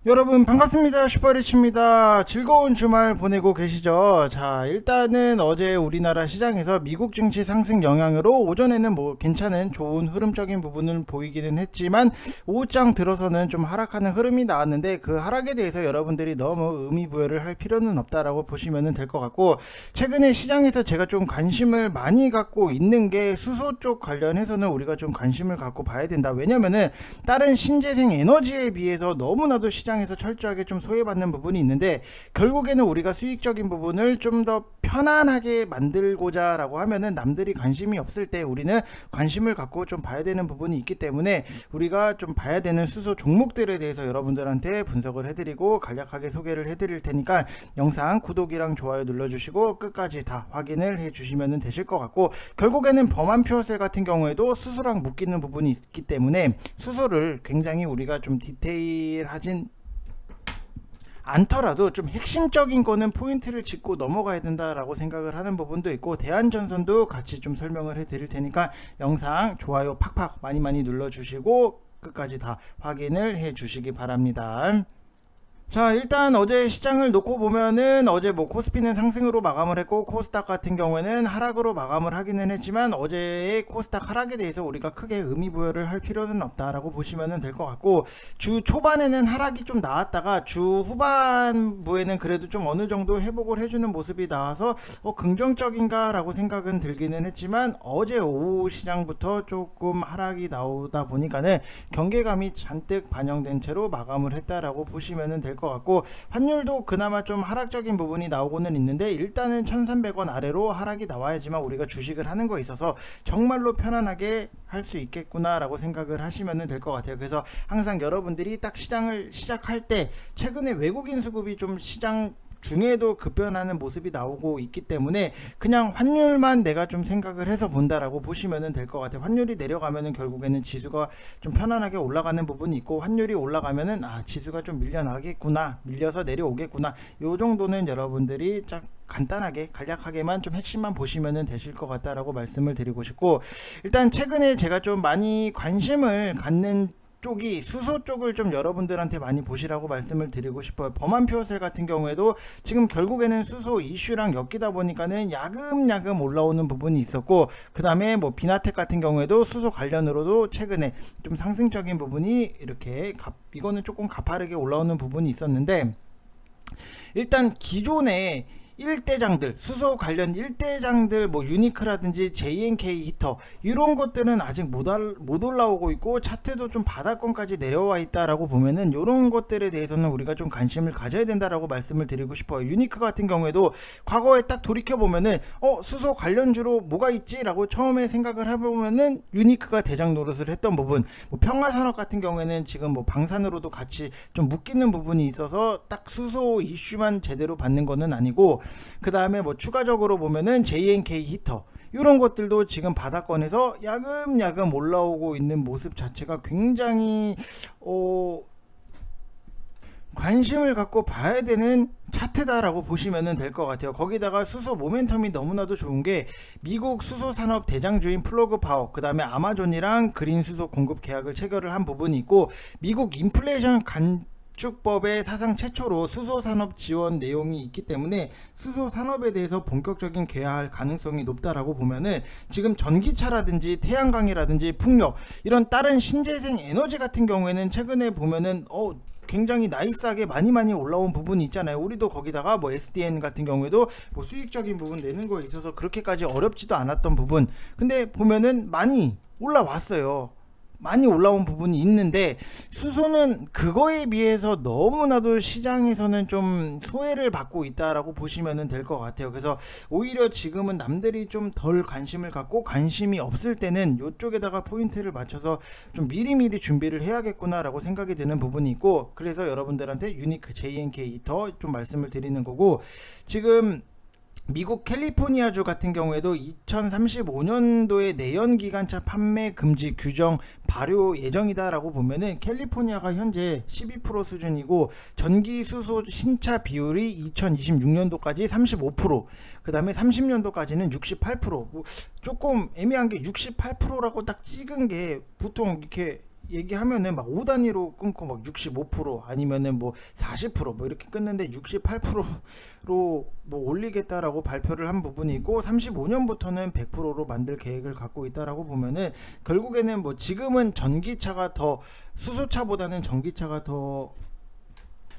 여러분 반갑습니다. 슈퍼리치입니다. 즐거운 주말 보내고 계시죠? 자, 일단은 어제 우리나라 시장에서 미국 증시 상승 영향으로 오전에는 뭐 괜찮은 좋은 흐름적인 부분을 보이기는 했지만 오후장 들어서는 좀 하락하는 흐름이 나왔는데, 그 하락에 대해서 여러분들이 너무 의미부여를 할 필요는 없다라고 보시면 될 것 같고, 최근에 시장에서 제가 좀 관심을 많이 갖고 있는 게 수소 쪽 관련해서는 우리가 좀 관심을 갖고 봐야 된다. 왜냐면은 다른 신재생 에너지에 비해서 너무나도 시장에서 철저하게 좀 소외받는 부분이 있는데, 결국에는 우리가 수익적인 부분을 좀 더 편안하게 만들고자 라고 하면은 남들이 관심이 없을 때 우리는 관심을 갖고 좀 봐야 되는 부분이 있기 때문에, 우리가 좀 봐야 되는 수소 종목들에 대해서 여러분들한테 분석을 해드리고 간략하게 소개를 해드릴 테니까 영상 구독이랑 좋아요 눌러주시고 끝까지 다 확인을 해주시면 되실 것 같고, 결국에는 범한 퓨어셀 같은 경우에도 수소랑 묶이는 부분이 있기 때문에 수소를 굉장히 우리가 좀 디테일하진 않더라도 좀 핵심적인 거는 포인트를 짚고 넘어가야 된다라고 생각을 하는 부분도 있고, 대한전선도 같이 좀 설명을 해 드릴 테니까 영상 좋아요 팍팍 많이 눌러주시고 끝까지 다 확인을 해 주시기 바랍니다. 자, 일단 어제 시장을 놓고 보면은 어제 뭐 코스피는 상승으로 마감을 했고 코스닥 같은 경우에는 하락으로 마감을 하기는 했지만, 어제의 코스닥 하락에 대해서 우리가 크게 의미부여를 할 필요는 없다라고 보시면 될 것 같고, 주 초반에는 하락이 좀 나왔다가 주 후반부에는 그래도 좀 어느 정도 회복을 해주는 모습이 나와서 긍정적인가 라고 생각은 들기는 했지만, 어제 오후 시장부터 조금 하락이 나오다 보니까는 경계감이 잔뜩 반영된 채로 마감을 했다라고 보시면 될 것 같고, 환율도 그나마 좀 하락적인 부분이 나오고는 있는데, 일단은 1300원 아래로 하락이 나와야지만 우리가 주식을 하는 거에 있어서 정말로 편안하게 할 수 있겠구나 라고 생각을 하시면 될 것 같아요. 그래서 항상 여러분들이 딱 시장을 시작할 때, 최근에 외국인 수급이 좀 시장 중에도 급변하는 모습이 나오고 있기 때문에 그냥 환율만 내가 좀 생각을 해서 본다라고 보시면 될 것 같아요. 환율이 내려가면은 결국에는 지수가 좀 편안하게 올라가는 부분이 있고, 환율이 올라가면은 지수가 좀 밀려나겠구나, 밀려서 내려오겠구나, 요 정도는 여러분들이 딱 간단하게 간략하게만 좀 핵심만 보시면 되실 것 같다라고 말씀을 드리고 싶고, 일단 최근에 제가 좀 많이 관심을 갖는 쪽이 수소 쪽을 좀 여러분들한테 많이 보시라고 말씀을 드리고 싶어요. 범한 퓨어셀 같은 경우에도 지금 결국에는 수소 이슈랑 엮이다 보니까는 야금야금 올라오는 부분이 있었고, 그 다음에 뭐 비나텍 같은 경우에도 수소 관련으로도 최근에 좀 상승적인 부분이 이렇게 이거는 조금 가파르게 올라오는 부분이 있었는데, 일단 기존에 일대장들, 수소 관련 일대장들, 뭐 유니크라든지 JNK 히터 이런 것들은 아직 못 올라오고 있고 차트도 좀 바닥권까지 내려와 있다라고 보면은, 이런 것들에 대해서는 우리가 좀 관심을 가져야 된다라고 말씀을 드리고 싶어요. 유니크 같은 경우에도 과거에 딱 돌이켜 보면은 수소 관련주로 뭐가 있지라고 처음에 생각을 해보면은 유니크가 대장 노릇을 했던 부분, 뭐 평화산업 같은 경우에는 지금 뭐 방산으로도 같이 좀 묶이는 부분이 있어서 딱 수소 이슈만 제대로 받는 거는 아니고, 그 다음에 뭐 추가적으로 보면은 JNK 히터 이런 것들도 지금 바닥권에서 야금야금 올라오고 있는 모습 자체가 굉장히 관심을 갖고 봐야 되는 차트다라고 보시면 될 것 같아요. 거기다가 수소 모멘텀이 너무나도 좋은 게, 미국 수소 산업 대장주인 플러그 파워, 그 다음에 아마존이랑 그린 수소 공급 계약을 체결을 한 부분이 있고, 미국 인플레이션 축법의 사상 최초로 수소 산업 지원 내용이 있기 때문에 수소 산업에 대해서 본격적인 개화할 가능성이 높다라고 보면은, 지금 전기차라든지 태양광이라든지 풍력 이런 다른 신재생 에너지 같은 경우에는 최근에 보면은 굉장히 나이스하게 많이 올라온 부분이 있잖아요. 우리도 거기다가 뭐 SDN 같은 경우에도 뭐 수익적인 부분 내는 거에 있어서 그렇게까지 어렵지도 않았던 부분, 근데 보면은 많이 올라왔어요. 많이 올라온 부분이 있는데, 수소는 그거에 비해서 너무나도 시장에서는 좀 소외를 받고 있다라고 보시면 될 것 같아요. 그래서 오히려 지금은 남들이 좀 덜 관심을 갖고 관심이 없을 때는 이쪽에다가 포인트를 맞춰서 좀 미리미리 준비를 해야겠구나 라고 생각이 드는 부분이 있고, 그래서 여러분들한테 유니크 JNK 히터 좀 말씀을 드리는 거고, 지금 미국 캘리포니아주 같은 경우에도 2035년도에 내연기관차 판매 금지 규정 발효 예정이다라고 보면은, 캘리포니아가 현재 12% 수준이고 전기 수소 신차 비율이 2026년도까지 35%, 그 다음에 30년도까지는 68%. 조금 애매한 게 68%라고 딱 찍은 게, 보통 이렇게 얘기하면은 막 5단위로 끊고 막 65% 아니면은 뭐 40%뭐 이렇게 끊는데 68%로 뭐 올리겠다라고 발표를 한 부분이 있고 35년부터는 100%로 만들 계획을 갖고 있다라고 보면은 결국에는 뭐 지금은 전기차가 더 수소차보다는 전기차가 더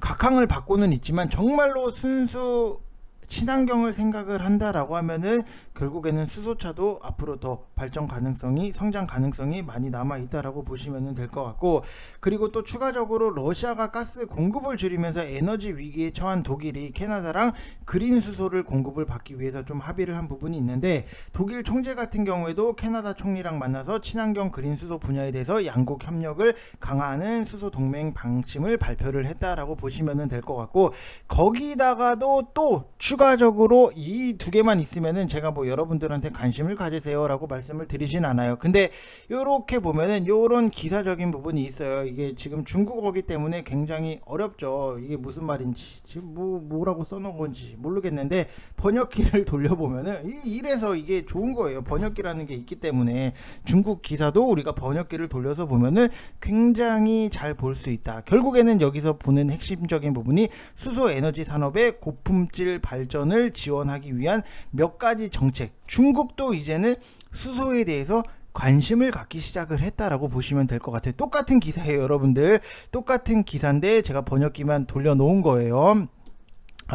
각광을 받고는 있지만 정말로 순수 친환경을 생각을 한다라고 하면은 결국에는 수소차도 앞으로 더 발전 가능성이 성장 가능성이 많이 남아 있다라고 보시면 될 것 같고, 그리고 또 추가적으로 러시아가 가스 공급을 줄이면서 에너지 위기에 처한 독일이 캐나다랑 그린 수소를 공급을 받기 위해서 좀 합의를 한 부분이 있는데, 독일 총재 같은 경우에도 캐나다 총리랑 만나서 친환경 그린 수소 분야에 대해서 양국 협력을 강화하는 수소 동맹 방침을 발표를 했다라고 보시면 될 것 같고, 거기다가도 또 추가적으로 이 두 개만 있으면은 제가 뭐 여러분들한테 관심을 가지세요 라고 말씀을 드리진 않아요. 근데 요렇게 보면은 요런 기사적인 부분이 있어요. 이게 지금 중국어기 때문에 굉장히 어렵죠. 이게 무슨 말인지 지금 뭐라고 써놓은 건지 모르겠는데 번역기를 돌려보면은 이래서 이게 좋은 거예요. 번역기라는 게 있기 때문에 중국 기사도 우리가 번역기를 돌려서 보면은 굉장히 잘 볼 수 있다. 결국에는 여기서 보는 핵심적인 부분이 수소 에너지 산업의 고품질 발전을 지원하기 위한 몇 가지 정책. 중국도 이제는 수소에 대해서 관심을 갖기 시작을 했다라고 보시면 될 것 같아요. 똑같은 기사예요, 여러분들. 똑같은 기사인데 제가 번역기만 돌려놓은 거예요.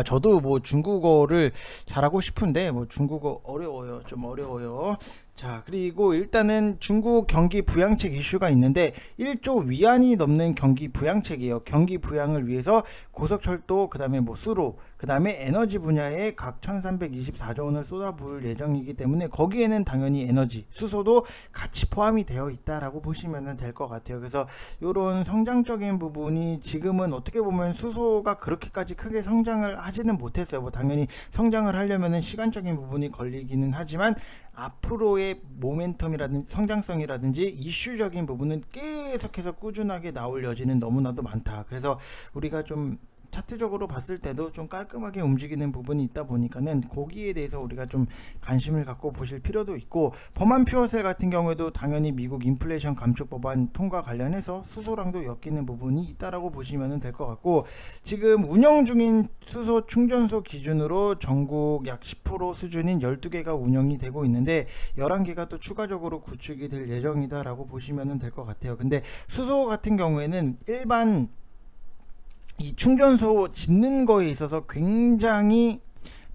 저도 뭐 중국어를 잘하고 싶은데 뭐 중국어 어려워요. 좀 어려워요. 자, 그리고 일단은 중국 경기 부양책 이슈가 있는데 1조 위안이 넘는 경기 부양책이에요. 경기 부양을 위해서 고속철도, 그 다음에 뭐 수로, 그 다음에 에너지 분야에 각 1324조 원을 쏟아부을 예정이기 때문에 거기에는 당연히 에너지, 수소도 같이 포함이 되어 있다라고 보시면 될 것 같아요. 그래서 이런 성장적인 부분이 지금은 어떻게 보면 수소가 그렇게까지 크게 성장을 하지는 못했어요. 뭐 당연히 성장을 하려면은 시간적인 부분이 걸리기는 하지만 앞으로의 모멘텀이라든지 성장성이라든지 이슈적인 부분은 계속해서 꾸준하게 나올 여지는 너무나도 많다. 그래서 우리가 좀 차트적으로 봤을 때도 좀 깔끔하게 움직이는 부분이 있다 보니까는 거기에 대해서 우리가 좀 관심을 갖고 보실 필요도 있고, 범한 퓨어셀 같은 경우에도 당연히 미국 인플레이션 감축 법안 통과 관련해서 수소랑도 엮이는 부분이 있다라고 보시면 될 것 같고, 지금 운영 중인 수소 충전소 기준으로 전국 약 10% 수준인 12개가 운영이 되고 있는데 11개가 또 추가적으로 구축이 될 예정이다라고 보시면 될 것 같아요. 근데 수소 같은 경우에는 일반 이 충전소 짓는 거에 있어서 굉장히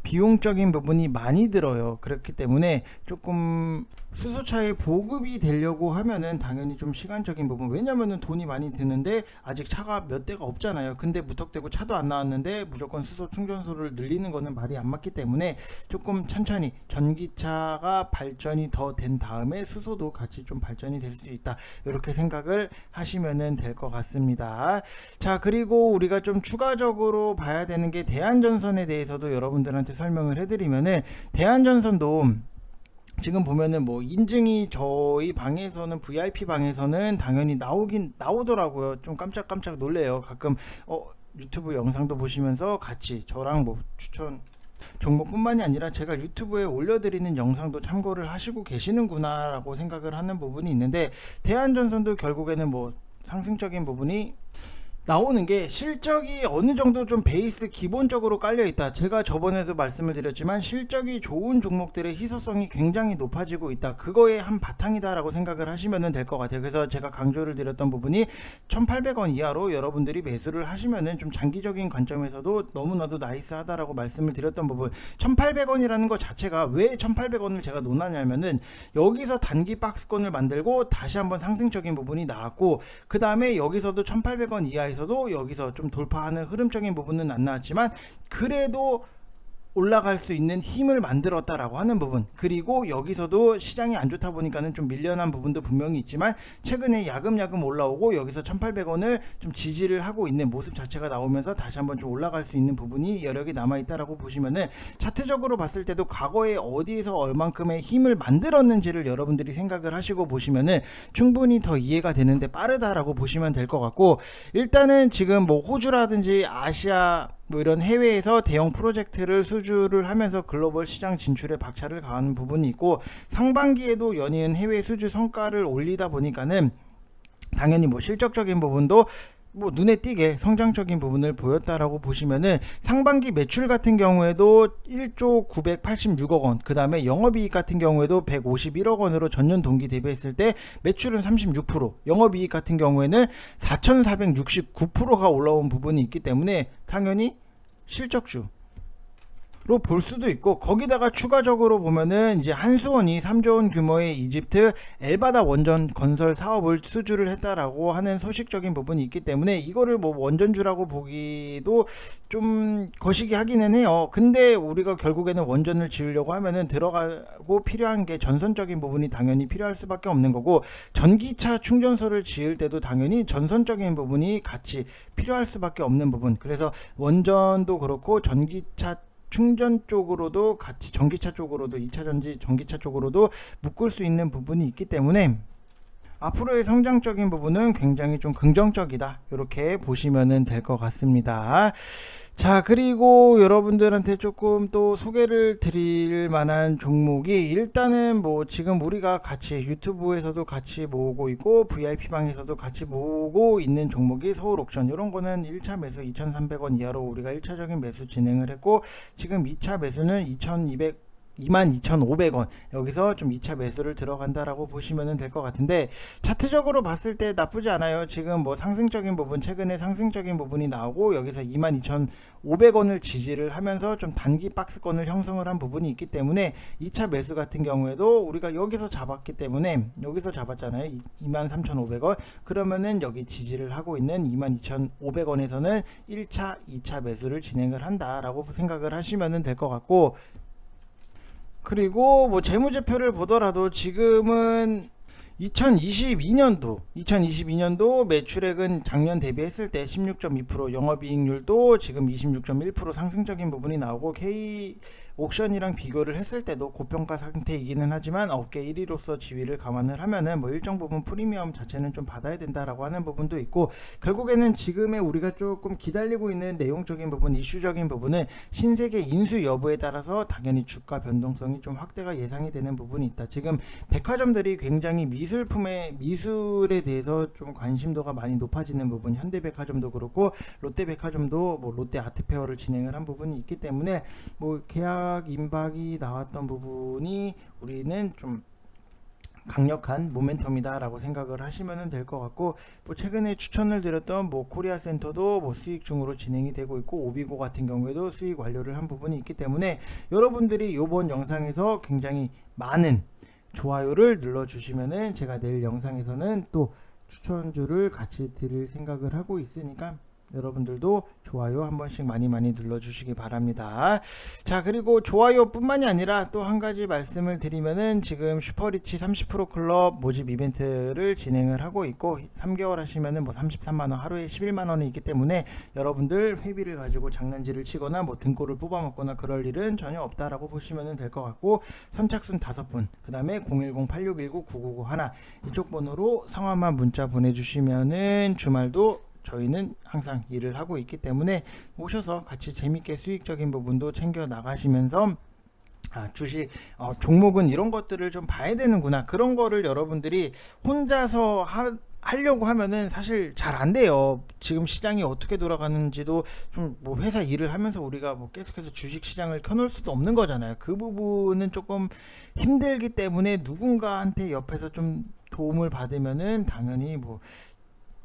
비용적인 부분이 많이 들어요. 그렇기 때문에 조금 수소차의 보급이 되려고 하면은 당연히 좀 시간적인 부분, 왜냐면은 돈이 많이 드는데 아직 차가 몇 대가 없잖아요. 근데 무턱대고 차도 안 나왔는데 무조건 수소 충전소를 늘리는 거는 말이 안 맞기 때문에 조금 천천히 전기차가 발전이 더 된 다음에 수소도 같이 좀 발전이 될 수 있다, 이렇게 생각을 하시면은 될 것 같습니다. 자, 그리고 우리가 좀 추가적으로 봐야 되는 게 대한전선에 대해서도 여러분들한테 설명을 해드리면은, 대한전선도 지금 보면은 뭐 인증이 저희 방에서는 VIP 방에서는 당연히 나오더라고요. 좀 깜짝깜짝 놀래요. 가끔 유튜브 영상도 보시면서 같이 저랑 뭐 추천 종목뿐만이 아니라 제가 유튜브에 올려드리는 영상도 참고를 하시고 계시는구나 라고 생각을 하는 부분이 있는데, 대한전선도 결국에는 뭐 상승적인 부분이 나오는 게 실적이 어느 정도 좀 베이스 기본적으로 깔려 있다. 제가 저번에도 말씀을 드렸지만 실적이 좋은 종목들의 희소성이 굉장히 높아지고 있다. 그거의 한 바탕이다 라고 생각을 하시면 될 것 같아요. 그래서 제가 강조를 드렸던 부분이 1800원 이하로 여러분들이 매수를 하시면은 좀 장기적인 관점에서도 너무나도 나이스하다라고 말씀을 드렸던 부분, 1800원이라는 것 자체가 왜 1800원을 제가 논하냐면은 여기서 단기 박스권을 만들고 다시 한번 상승적인 부분이 나왔고, 그 다음에 여기서도 1800원 이하에 에서도 여기서 좀 돌파하는 흐름적인 부분은 안 나왔지만 그래도 올라갈 수 있는 힘을 만들었다라고 하는 부분, 그리고 여기서도 시장이 안 좋다 보니까는 좀 밀려난 부분도 분명히 있지만 최근에 야금야금 올라오고 여기서 1800원을 좀 지지를 하고 있는 모습 자체가 나오면서 다시 한번 좀 올라갈 수 있는 부분이 여력이 남아있다라고 보시면은, 차트적으로 봤을 때도 과거에 어디에서 얼만큼의 힘을 만들었는지를 여러분들이 생각을 하시고 보시면은 충분히 더 이해가 되는데 빠르다라고 보시면 될 것 같고, 일단은 지금 뭐 호주라든지 아시아 뭐 이런 해외에서 대형 프로젝트를 수주를 하면서 글로벌 시장 진출에 박차를 가하는 부분이 있고, 상반기에도 연이은 해외 수주 성과를 올리다 보니까는 당연히 뭐 실적적인 부분도 뭐 눈에 띄게 성장적인 부분을 보였다라고 보시면은 상반기 매출 같은 경우에도 1조 986억 원, 그 다음에 영업이익 같은 경우에도 151억 원으로 전년 동기 대비했을 때 매출은 36%, 영업이익 같은 경우에는 4469%가 올라온 부분이 있기 때문에 당연히 실적주 로 볼 수도 있고, 거기다가 추가적으로 보면은 이제 한수원이 3조 원 규모의 이집트 엘바다 원전 건설 사업을 수주를 했다라고 하는 소식적인 부분이 있기 때문에 이거를 뭐 원전주라고 보기도 좀 거시기 하기는 해요. 근데 우리가 결국에는 원전을 지으려고 하면은 들어가고 필요한 게 전선적인 부분이 당연히 필요할 수밖에 없는 거고, 전기차 충전소를 지을 때도 당연히 전선적인 부분이 같이 필요할 수밖에 없는 부분. 그래서 원전도 그렇고 전기차 충전 쪽으로도 같이, 전기차 쪽으로도, 2차전지 전기차 쪽으로도 묶을 수 있는 부분이 있기 때문에 앞으로의 성장적인 부분은 굉장히 좀 긍정적이다, 이렇게 보시면 될 것 같습니다. 자, 그리고 여러분들한테 조금 또 소개를 드릴 만한 종목이, 일단은 뭐 지금 우리가 같이 유튜브에서도 같이 모으고 있고 VIP방에서도 같이 모으고 있는 종목이 서울옥션. 이런 거는 1차 매수 2,300원 이하로 우리가 1차적인 매수 진행을 했고, 지금 2차 매수는 22,500원, 여기서 좀 2차 매수를 들어간다라고 보시면 될 것 같은데, 차트적으로 봤을 때 나쁘지 않아요. 지금 뭐 상승적인 부분, 최근에 상승적인 부분이 나오고 여기서 22,500원을 지지를 하면서 좀 단기 박스권을 형성을 한 부분이 있기 때문에 2차 매수 같은 경우에도 우리가 여기서 잡았기 때문에, 여기서 잡았잖아요, 23,500원. 그러면은 여기 지지를 하고 있는 22,500원에서는 1차 2차 매수를 진행을 한다라고 생각을 하시면 될 것 같고, 그리고 뭐 재무제표를 보더라도 지금은 2022년도 매출액은 작년 대비했을 때 16.2%, 영업이익률도 지금 26.1% 상승적인 부분이 나오고, K 옥션이랑 비교를 했을 때도 고평가 상태이기는 하지만 업계 1위로서 지위를 감안을 하면은 뭐 일정 부분 프리미엄 자체는 좀 받아야 된다라고 하는 부분도 있고, 결국에는 지금의 우리가 조금 기다리고 있는 내용적인 부분, 이슈적인 부분은 신세계 인수 여부에 따라서 당연히 주가 변동성이 좀 확대가 예상이 되는 부분이 있다. 지금 백화점들이 굉장히 미술에 대해서 좀 관심도가 많이 높아지는 부분, 현대백화점도 그렇고 롯데백화점도 뭐 롯데 아트페어를 진행을 한 부분이 있기 때문에 뭐 계약 임박이 나왔던 부분이 우리는 좀 강력한 모멘텀이다 라고 생각을 하시면 될 것 같고, 뭐 최근에 추천을 드렸던 뭐 코리아센터도 뭐 수익 중으로 진행이 되고 있고, 오비고 같은 경우에도 수익 완료를 한 부분이 있기 때문에 여러분들이 이번 영상에서 굉장히 많은 좋아요를 눌러주시면은 제가 내일 영상에서는 또 추천주를 같이 드릴 생각을 하고 있으니까 여러분들도 좋아요 한 번씩 많이 눌러주시기 바랍니다. 자, 그리고 좋아요 뿐만이 아니라 또 한 가지 말씀을 드리면은, 지금 슈퍼리치 30% 클럽 모집 이벤트를 진행을 하고 있고, 3개월 하시면은 뭐 33만원, 하루에 11만원이 있기 때문에 여러분들 회비를 가지고 장난질을 치거나 뭐 등골을 뽑아먹거나 그럴 일은 전혀 없다라고 보시면 될 것 같고, 선착순 5분, 그 다음에 010-8619-9991 이쪽 번호로 성함만 문자 보내주시면은 주말도 저희는 항상 일을 하고 있기 때문에 오셔서 같이 재밌게 수익적인 부분도 챙겨 나가시면서, 주식 종목은 이런 것들을 좀 봐야 되는구나, 그런 거를 여러분들이 혼자서 하려고 하면은 사실 잘 안 돼요. 지금 시장이 어떻게 돌아가는지도 좀 뭐 회사 일을 하면서 우리가 뭐 계속해서 주식 시장을 켜놓을 수도 없는 거잖아요. 그 부분은 조금 힘들기 때문에 누군가한테 옆에서 좀 도움을 받으면은 당연히 뭐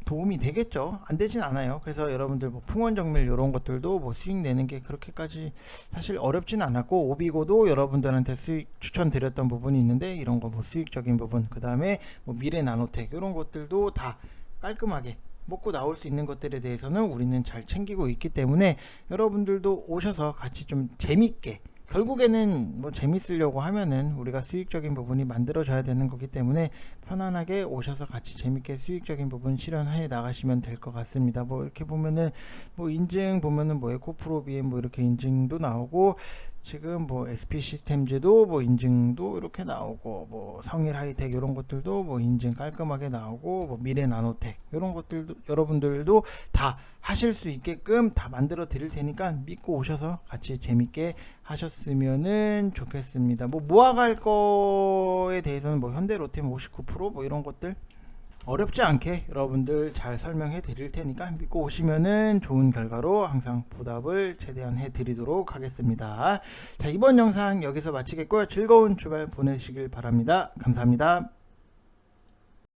도움이 되겠죠. 안 되진 않아요. 그래서 여러분들 뭐 풍원정밀 이런 것들도 뭐 수익 내는 게 그렇게까지 사실 어렵진 않았고, 오비고도 여러분들한테 수익 추천드렸던 부분이 있는데, 이런 거 뭐 수익적인 부분, 그 다음에 뭐 미래 나노텍 이런 것들도 다 깔끔하게 먹고 나올 수 있는 것들에 대해서는 우리는 잘 챙기고 있기 때문에 여러분들도 오셔서 같이 좀 재밌게, 결국에는 뭐 재밌으려고 하면은 우리가 수익적인 부분이 만들어져야 되는 거기 때문에 편안하게 오셔서 같이 재밌게 수익적인 부분 실현해 나가시면 될 것 같습니다. 뭐 이렇게 보면은 뭐 인증 보면은 뭐 에코프로비엠 뭐 이렇게 인증도 나오고, 지금 뭐 SP 시스템즈도 뭐 인증도 이렇게 나오고, 뭐 성일 하이텍 이런 것들도 뭐 인증 깔끔하게 나오고, 뭐 미래 나노텍 이런 것들도 여러분들도 다 하실 수 있게끔 다 만들어 드릴 테니까 믿고 오셔서 같이 재밌게 하셨으면은 좋겠습니다. 뭐 모아갈 거에 대해서는 뭐 현대로템 59% 뭐 이런 것들 어렵지 않게 여러분들 잘 설명해 드릴 테니까 믿고 오시면은 좋은 결과로 항상 보답을 최대한 해 드리도록 하겠습니다. 자, 이번 영상 여기서 마치겠고요. 즐거운 주말 보내시길 바랍니다. 감사합니다.